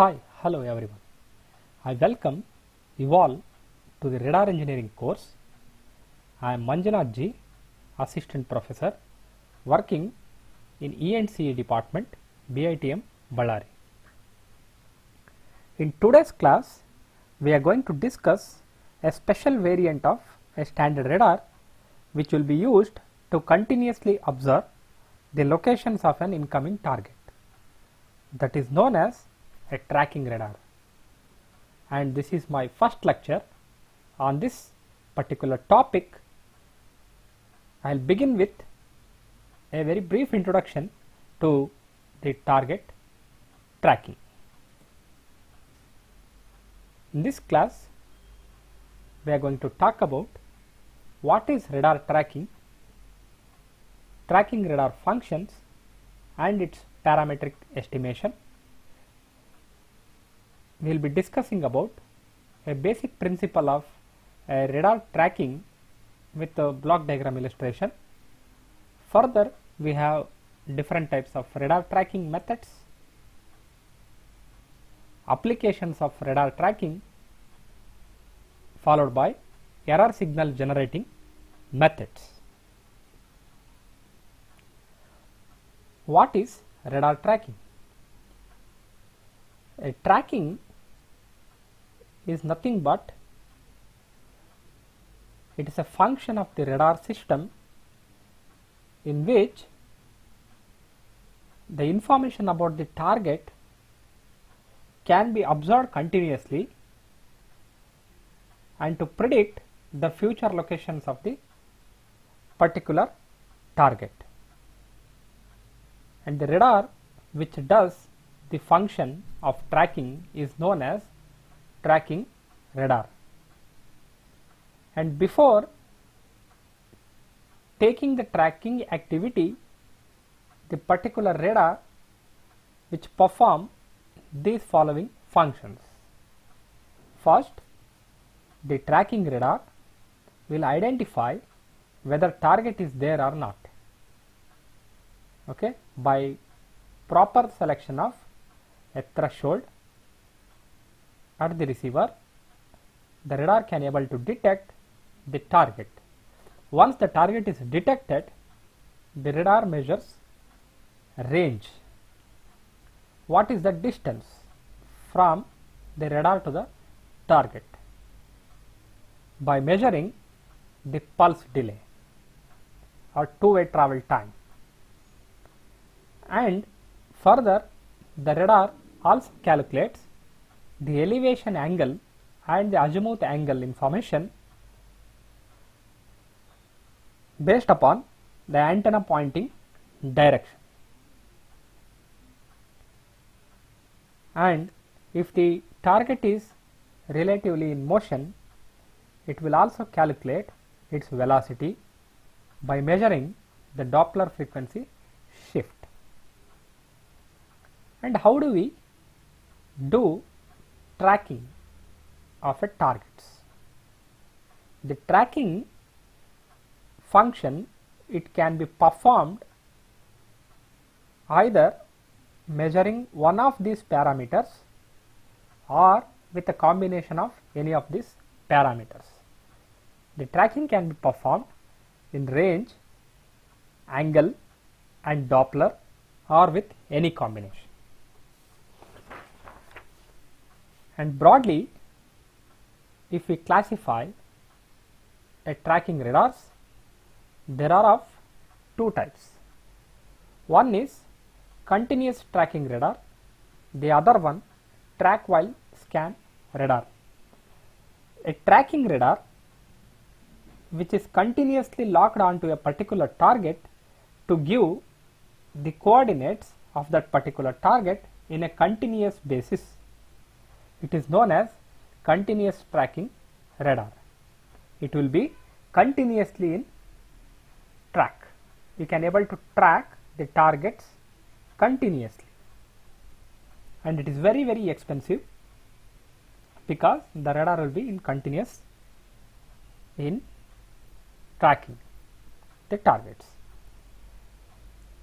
Hi, hello everyone. I welcome you all to the radar engineering course. I am Manjunath Ji, assistant professor working in E&CE department, BITM Ballari. In today's class, we are going to discuss a special variant of a standard radar which will be used to continuously observe the locations of an incoming target. That is known as a tracking radar. And this is my first lecture on this particular topic. I will begin with a very brief introduction to the target tracking. In this class, we are going to talk about what is radar tracking, tracking radar functions and its parametric estimation. We will be discussing about a basic principle of radar tracking with a block diagram illustration. Further, we have different types of radar tracking methods, applications of radar tracking, followed by error signal generating methods. What is radar tracking? Tracking is nothing but it is a function of the radar system in which the information about the target can be observed continuously and to predict the future locations of the particular target. And the radar which does the function of tracking is known as tracking radar. And before taking the tracking activity, the particular radar which perform these following functions. First, the tracking radar will identify whether target is there or not, okay, by proper selection of a threshold at the receiver. The radar can able to detect the target. Once the target is detected, the radar measures range. What is the distance from the radar to the target? By measuring the pulse delay or two-way travel time. And further, the radar also calculates the elevation angle and the azimuth angle information based upon the antenna pointing direction. And if the target is relatively in motion, it will also calculate its velocity by measuring the Doppler frequency shift. And how do we do tracking of a targets? The tracking function, it can be performed either measuring one of these parameters or with a combination of any of these parameters. The tracking can be performed in range, angle and Doppler or with any combination. And broadly, if we classify a tracking radars, there are of two types. One is continuous tracking radar, the other one track while scan radar. A tracking radar which is continuously locked onto a particular target to give the coordinates of that particular target in a continuous basis. It is known as continuous tracking radar. It will be continuously in track. You can able to track the targets continuously, and it is very expensive because the radar will be in continuous in tracking the targets.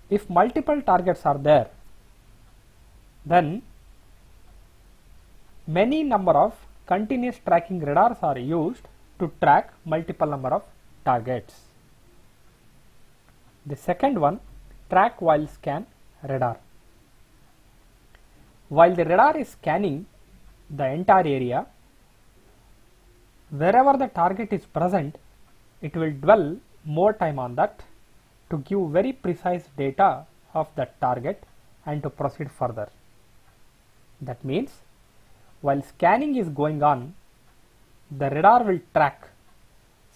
If multiple targets are there, then many number of continuous tracking radars are used to track multiple number of targets. The second one, track while scan radar. While the radar is scanning the entire area, wherever the target is present, it will dwell more time on that to give very precise data of that target and to proceed further. That means while scanning is going on, the radar will track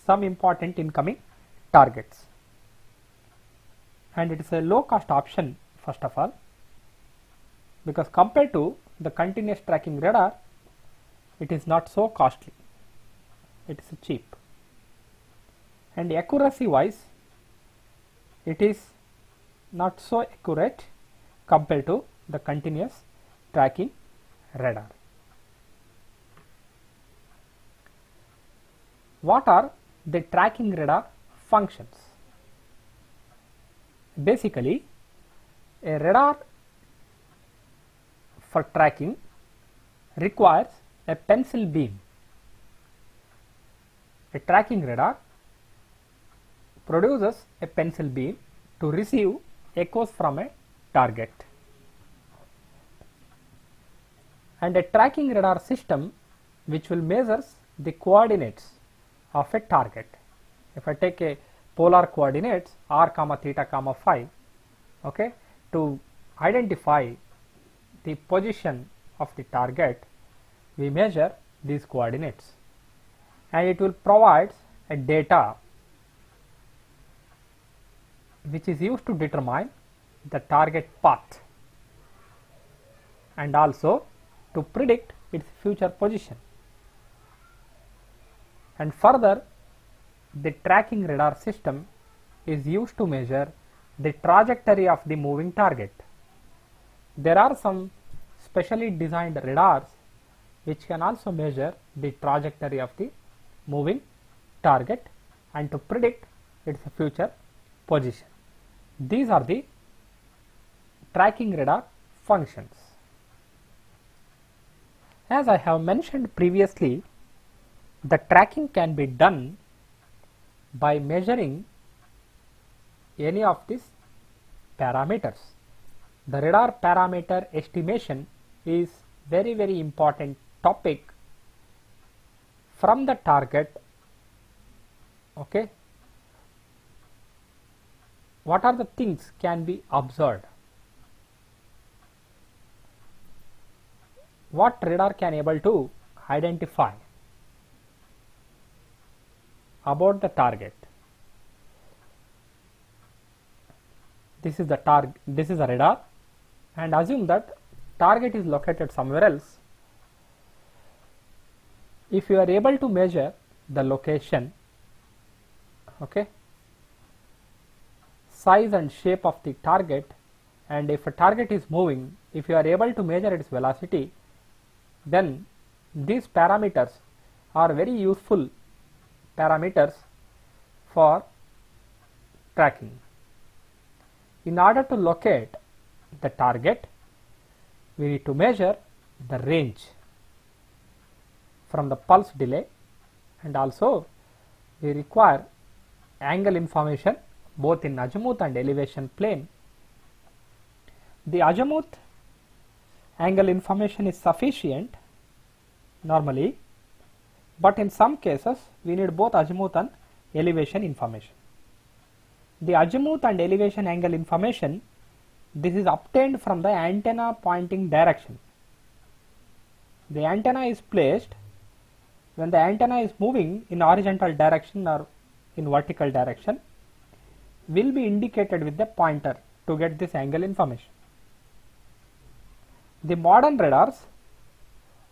some important incoming targets, and it is a low cost option first of all, because compared to the continuous tracking radar, it is not so costly, it is cheap, and accuracy wise it is not so accurate compared to the continuous tracking radar. What are the tracking radar functions? Basically, a radar for tracking requires a pencil beam. A tracking radar produces a pencil beam to receive echoes from a target. And a tracking radar system which will measure the coordinates of a target. If I take a polar coordinates r comma theta comma phi, okay, to identify the position of the target, we measure these coordinates, and it will provide a data which is used to determine the target path and also to predict its future position. And further, the tracking radar system is used to measure the trajectory of the moving target. There are some specially designed radars which can also measure the trajectory of the moving target and to predict its future position. These are the tracking radar functions. As I have mentioned previously, the tracking can be done by measuring any of these parameters. The radar parameter estimation is very important topic from the target. Okay, what are the things can be observed? What radar can able to identify about the target? This is the target. This is a radar, and assume that target is located somewhere else. If you are able to measure the location, okay, size and shape of the target, and if a target is moving, if you are able to measure its velocity, then these parameters are very useful parameters for tracking. In order to locate the target, we need to measure the range from the pulse delay, and also we require angle information both in azimuth and elevation plane. The azimuth angle information is sufficient normally, but in some cases we need both azimuth and elevation information. The azimuth and elevation angle information, this is obtained from the antenna pointing direction. The antenna is placed when the antenna is moving in horizontal direction or in vertical direction, will be indicated with the pointer to get this angle information. The modern radars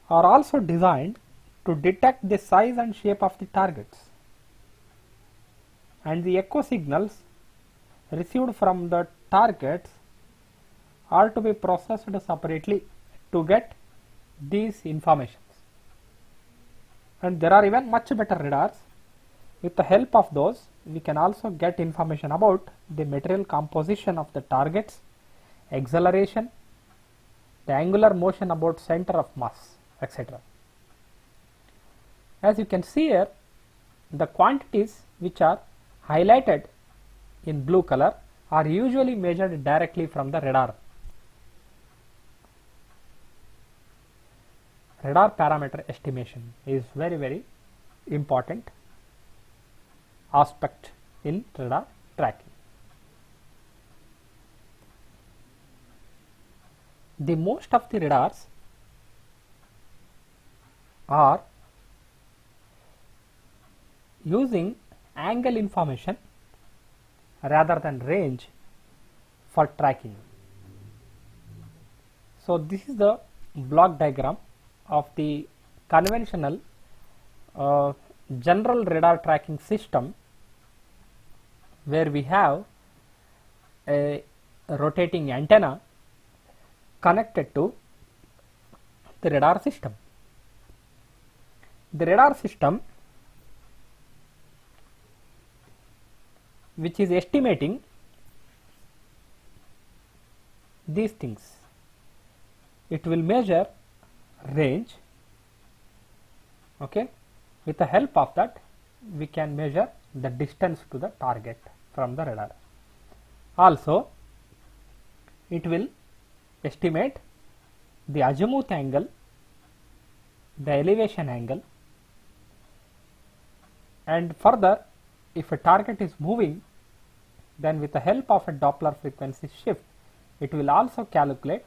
are also designed to detect the size and shape of the targets, and the echo signals received from the targets are to be processed separately to get these informations. And there are even much better radars. With the help of those, we can also get information about the material composition of the targets, acceleration, the angular motion about center of mass. etc. As you can see here, the quantities which are highlighted in blue color are usually measured directly from the radar. Radar parameter estimation is very important aspect in radar tracking. The most of the radars are using angle information rather than range for tracking. So this is the block diagram of the conventional general radar tracking system, where we have a rotating antenna connected to the radar system. The radar system, which is estimating these things, it will measure range. Okay, with the help of that we can measure the distance to the target from the radar. Also, it will estimate the azimuth angle, the elevation angle, and further, if a target is moving, then with the help of a Doppler frequency shift, it will also calculate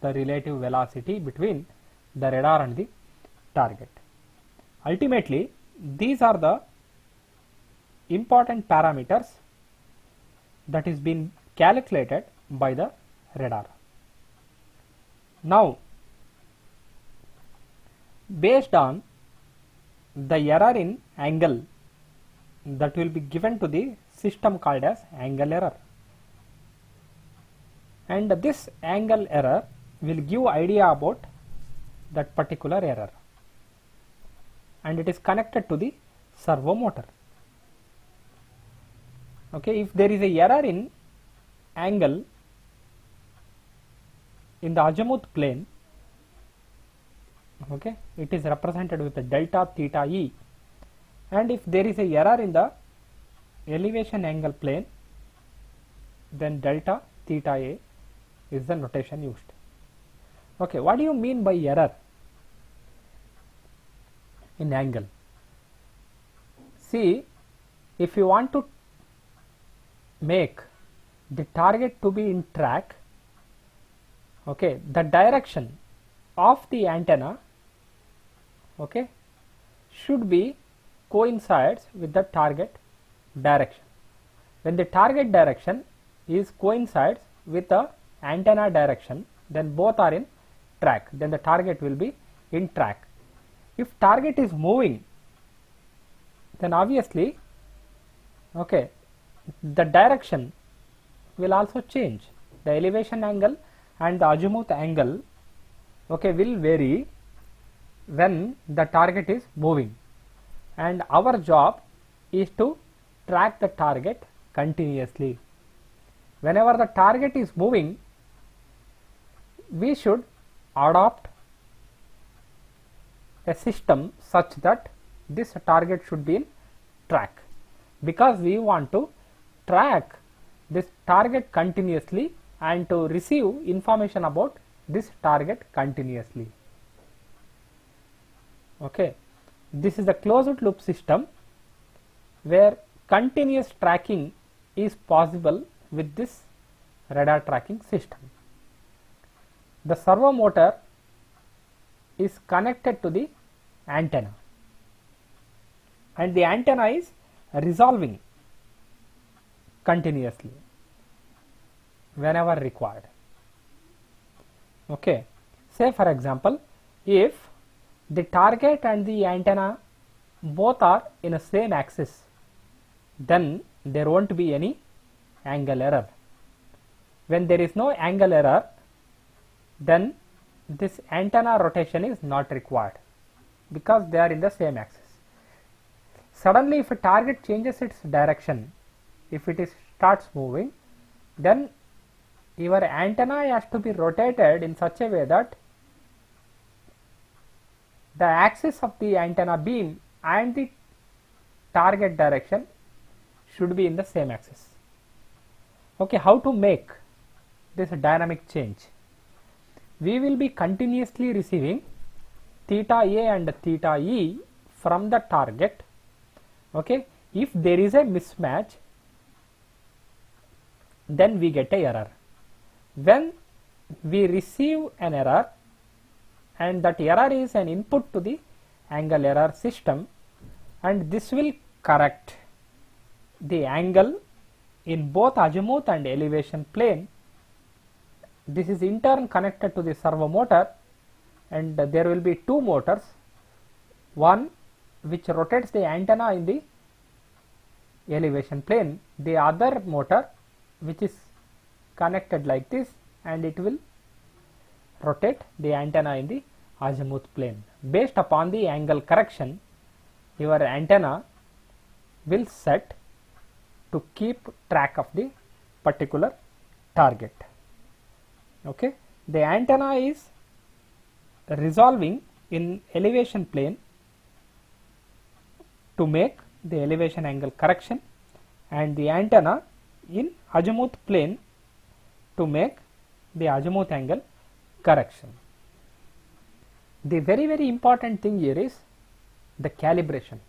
the relative velocity between the radar and the target. Ultimately, these are the important parameters that is being calculated by the radar. Now, based on the error in angle that will be given to the system called as angle error, and this angle error will give idea about that particular error, and it is connected to the servo motor. Okay, if there is a error in angle in the azimuth plane, okay, it is represented with the delta theta e, and if there is a error in the elevation angle plane, then delta theta a is the notation used. Okay, what do you mean by error in angle? See, if you want to make the target to be in track, okay, the direction of the antenna, okay, should be coincides with the target direction. When the target direction is coincides with the antenna direction, then both are in track, then the target will be in track. If target is moving, then obviously, okay, the direction will also change. The elevation angle and the azimuth angle, okay, will vary when the target is moving, and our job is to track the target continuously. Whenever the target is moving, we should adopt a system such that this target should be in track, because we want to track this target continuously and to receive information about this target continuously. Okay, this is a closed loop system where continuous tracking is possible with this radar tracking system. The servo motor is connected to the antenna, and the antenna is resolving continuously whenever required. Okay, say for example, if the target and the antenna both are in a same axis, then there won't be any angle error. When there is no angle error, then this antenna rotation is not required, because they are in the same axis. Suddenly, if a target changes its direction, if it starts moving, then your antenna has to be rotated in such a way that the axis of the antenna beam and the target direction should be in the same axis. Okay, how to make this dynamic change? We will be continuously receiving theta A and theta E from the target. Okay, if there is a mismatch, then we get a error. When we receive an error and that error is an input to the angle error system, and this will correct the angle in both azimuth and elevation plane. This is in turn connected to the servo motor, and there will be two motors, one which rotates the antenna in the elevation plane, the other motor which is connected like this, and it will rotate the antenna in the azimuth plane. Based upon the angle correction, your antenna will set to keep track of the particular target. Okay, the antenna is resolving in elevation plane to make the elevation angle correction, and the antenna in azimuth plane to make the azimuth angle correction. The very important thing here is the calibration,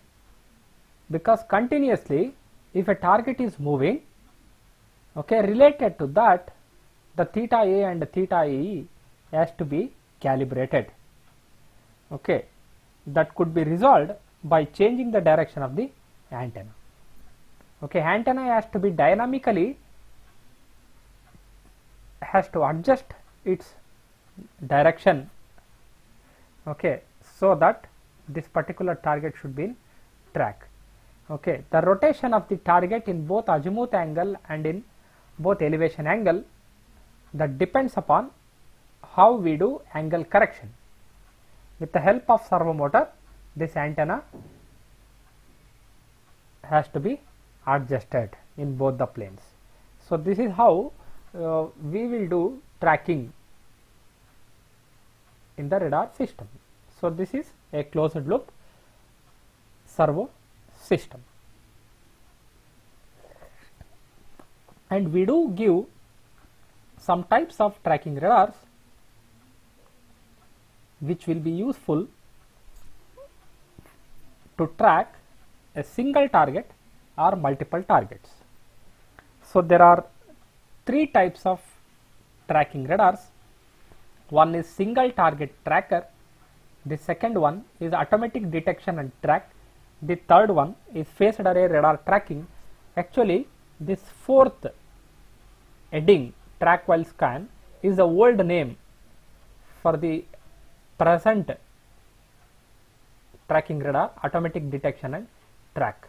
because continuously if a target is moving, okay, related to that the theta A and theta E has to be calibrated. Okay, that could be resolved by changing the direction of the antenna. Okay, antenna has to be dynamically has to adjust its direction, okay, so that this particular target should be in track. Okay, the rotation of the target in both azimuth angle and in both elevation angle, that depends upon how we do angle correction. With the help of servo motor, this antenna has to be adjusted in both the planes. So this is how we will do tracking in the radar system. So this is a closed loop servo system, and we do give some types of tracking radars which will be useful to track a single target or multiple targets. So there are three types of tracking radars. One is single target tracker, the second one is automatic detection and track, the third one is phased array radar tracking. Actually this fourth heading, track while scan, is the old name for the present tracking radar, automatic detection and track.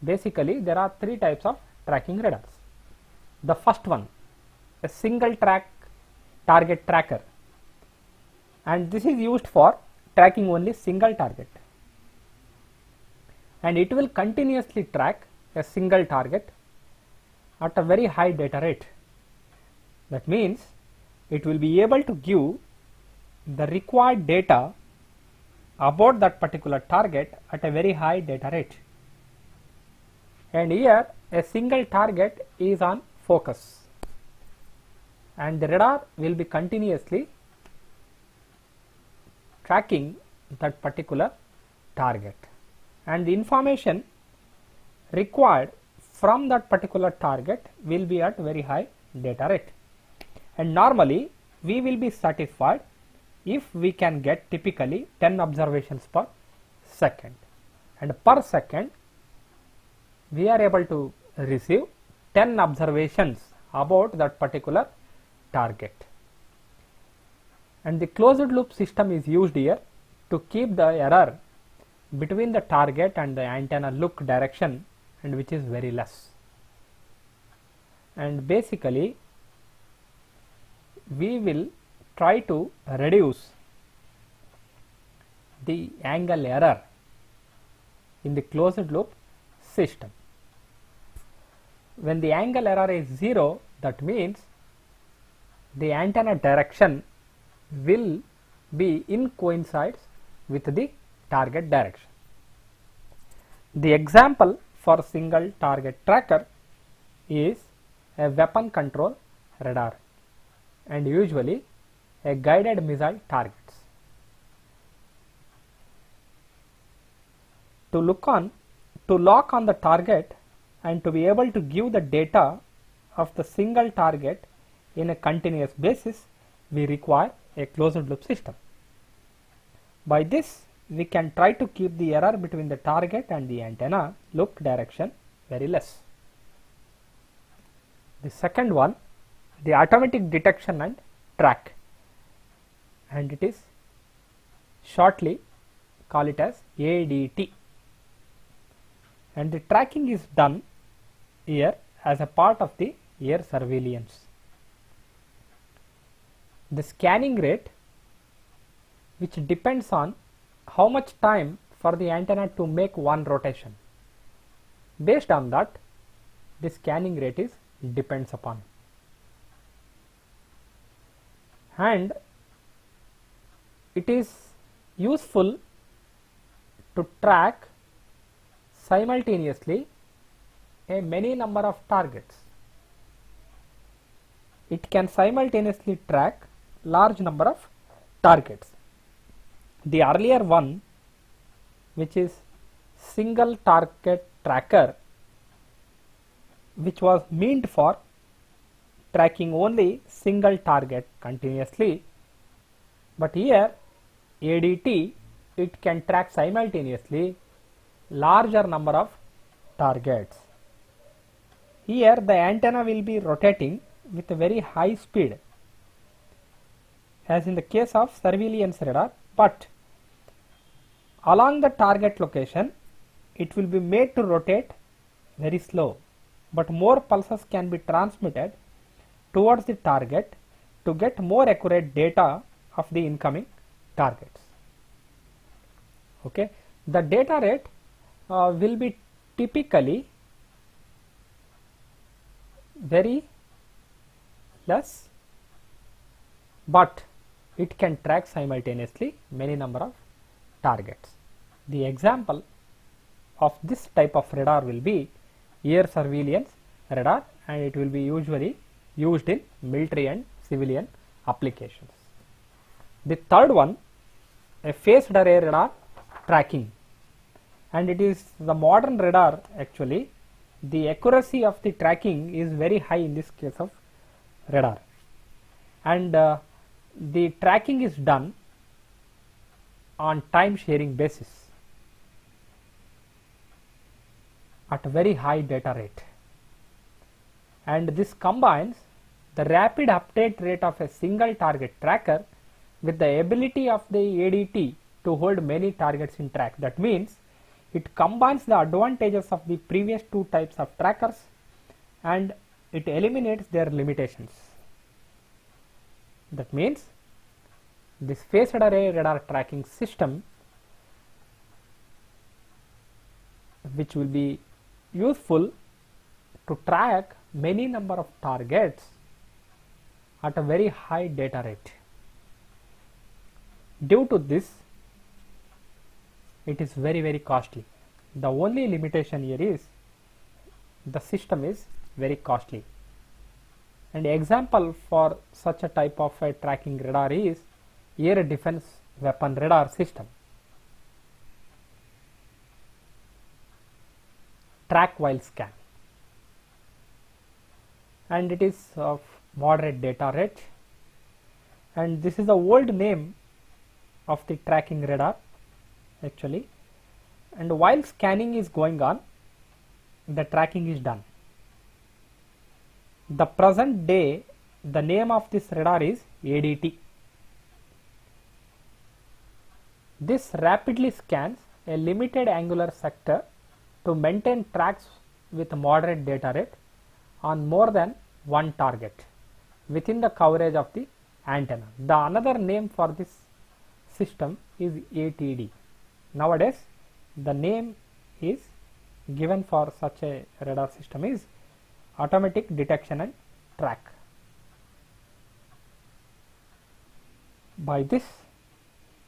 Basically there are three types of tracking radars. The first one, a single track target tracker, and this is used for tracking only single target, and it will continuously track a single target at a very high data rate. That means it will be able to give the required data about that particular target at a very high data rate. And here a single target is on focus, and the radar will be continuously tracking that particular target, and the information required from that particular target will be at very high data rate. And normally we will be satisfied if we can get typically 10 observations per second, and per second we are able to receive 10 observations about that particular target. And the closed loop system is used here to keep the error between the target and the antenna look direction, and which is very less. And basically we will try to reduce the angle error in the closed loop system. When the angle error is 0, that means the antenna direction will be in coincides with the target direction. The example for single target tracker is a weapon control radar and usually a guided missile targets. To lock on the target and to be able to give the data of the single target in a continuous basis, we require a closed loop system. By this, we can try to keep the error between the target and the antenna look direction very less. The second one, the automatic detection and track, and it is shortly call it as ADT, and the tracking is done here as a part of the air surveillance. The scanning rate, which depends on how much time for the antenna to make one rotation. Based on that, the scanning rate is depends upon. And it is useful to track simultaneously a many number of targets. It can simultaneously track large number of targets. The earlier one, which is single target tracker, which was meant for tracking only single target continuously, but here ADT, it can track simultaneously larger number of targets. Here the antenna will be rotating with a very high speed as in the case of surveillance radar, but along the target location it will be made to rotate very slow, but more pulses can be transmitted towards the target to get more accurate data of the incoming targets. Okay, the data rate will be typically very less, but it can track simultaneously many number of targets. The example of this type of radar will be air surveillance radar, and it will be usually used in military and civilian applications. The third one, a phased array radar tracking, and it is the modern radar. Actually, the accuracy of the tracking is very high in this case of radar, and the tracking is done on time sharing basis at a very high data rate, and this combines the rapid update rate of a single target tracker with the ability of the ADT to hold many targets in track. That means it combines the advantages of the previous two types of trackers and it eliminates their limitations. That means this phased array radar tracking system, which will be useful to track many number of targets at a very high data rate. Due to this, it is very costly. The only limitation here is the system is very costly. And example for such a type of a tracking radar is air defense weapon radar system. Track while scan, and it is of moderate data rate, and this is the old name of the tracking radar actually, and while scanning is going on, the tracking is done. The present day, the name of this radar is ADT. This rapidly scans a limited angular sector to maintain tracks with moderate data rate on more than one target within the coverage of the antenna. The another name for this system is ATD. Nowadays, the name is given for such a radar system is automatic detection and track. By this,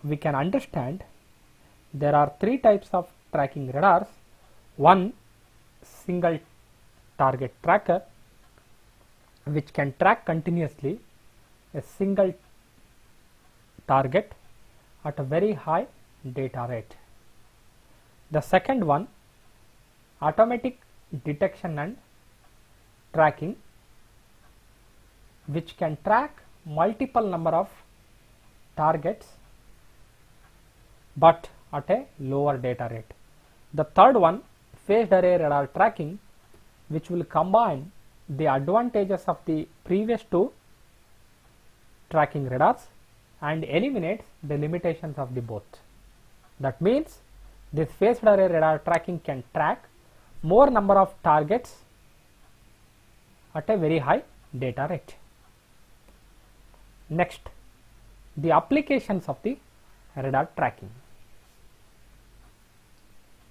we can understand there are three types of tracking radars. One, single target tracker, which can track continuously a single target at a very high data rate. The second one, automatic detection and tracking, which can track multiple number of targets but at a lower data rate. The third one, phased array radar tracking, which will combine the advantages of the previous two tracking radars and eliminates the limitations of the both. That means this phased array radar tracking can track more number of targets at a very high data rate. Next, the applications of the radar tracking.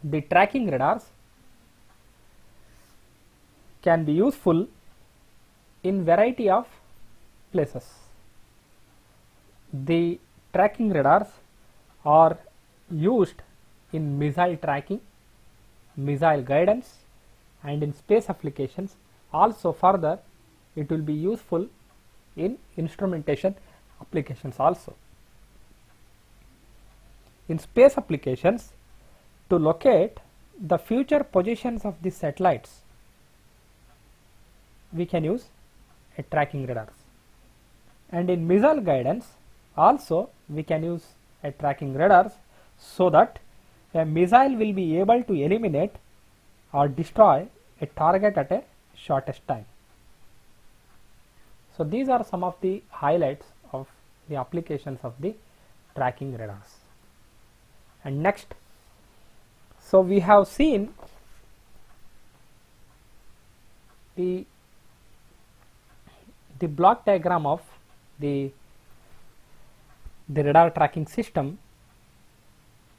The tracking radars can be useful in variety of places. The tracking radars are used in missile tracking, missile guidance, and in space applications. Also further, it will be useful in instrumentation applications also. In space applications, to locate the future positions of the satellites, we can use a tracking radars. And in missile guidance also we can use a tracking radars, so that a missile will be able to eliminate or destroy a target at a shortest time. So these are some of the highlights of the applications of the tracking radars. And next, so we have seen the block diagram of the radar tracking system,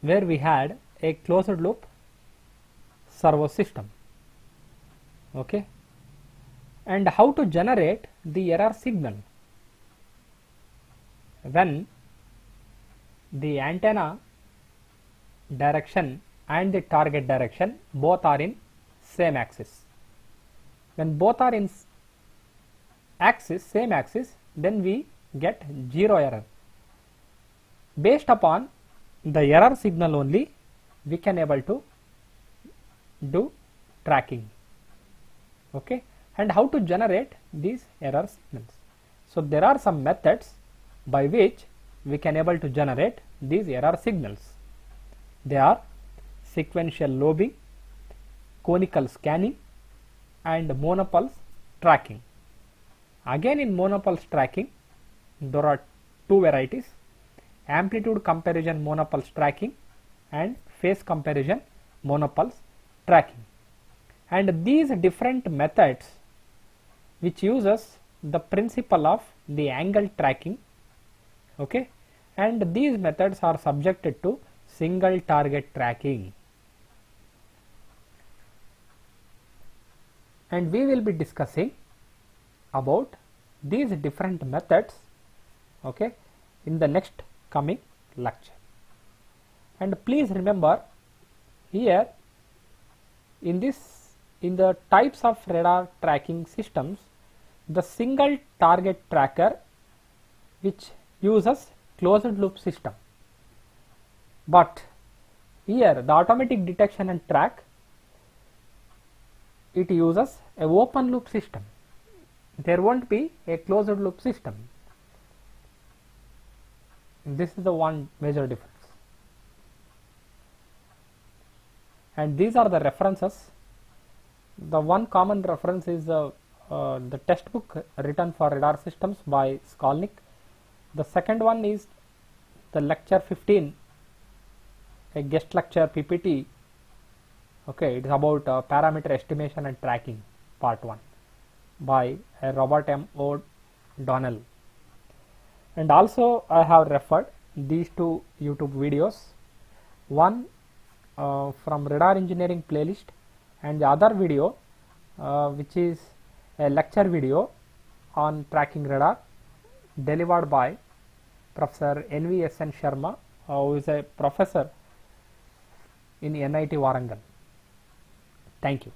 where we had a closed loop servo system, okay, and how to generate the error signal when the antenna direction and the target direction both are in same axis. When both are in same axis, then we get zero error. Based upon the error signal only, we can able to do tracking, okay. And how to generate these error signals? So there are some methods by which we can able to generate these error signals. They are sequential lobing, conical scanning, and monopulse tracking. Again, in monopulse tracking, there are two varieties: amplitude comparison monopulse tracking and phase comparison monopulse tracking. And these different methods, which uses the principle of the angle tracking, okay, and these methods are subjected to single target tracking. And we will be discussing about these different methods, okay, in the next coming lecture. And please remember, here in the types of radar tracking systems, the single target tracker, which uses closed loop system, but here the automatic detection and track, it uses a open loop system. There won't be a closed loop system. This is the one major difference. And these are the references. The one common reference is the textbook written for radar systems by Skolnick. The second one is the lecture 15, a guest lecture PPT. Okay, it is about parameter estimation and tracking, part 1, by Robert M. O'Donnell. And also I have referred these two YouTube videos, one from radar engineering playlist, and the other video which is a lecture video on tracking radar delivered by Professor N.V.S.N. Sharma, who is a professor in NIT Warangal. Thank you.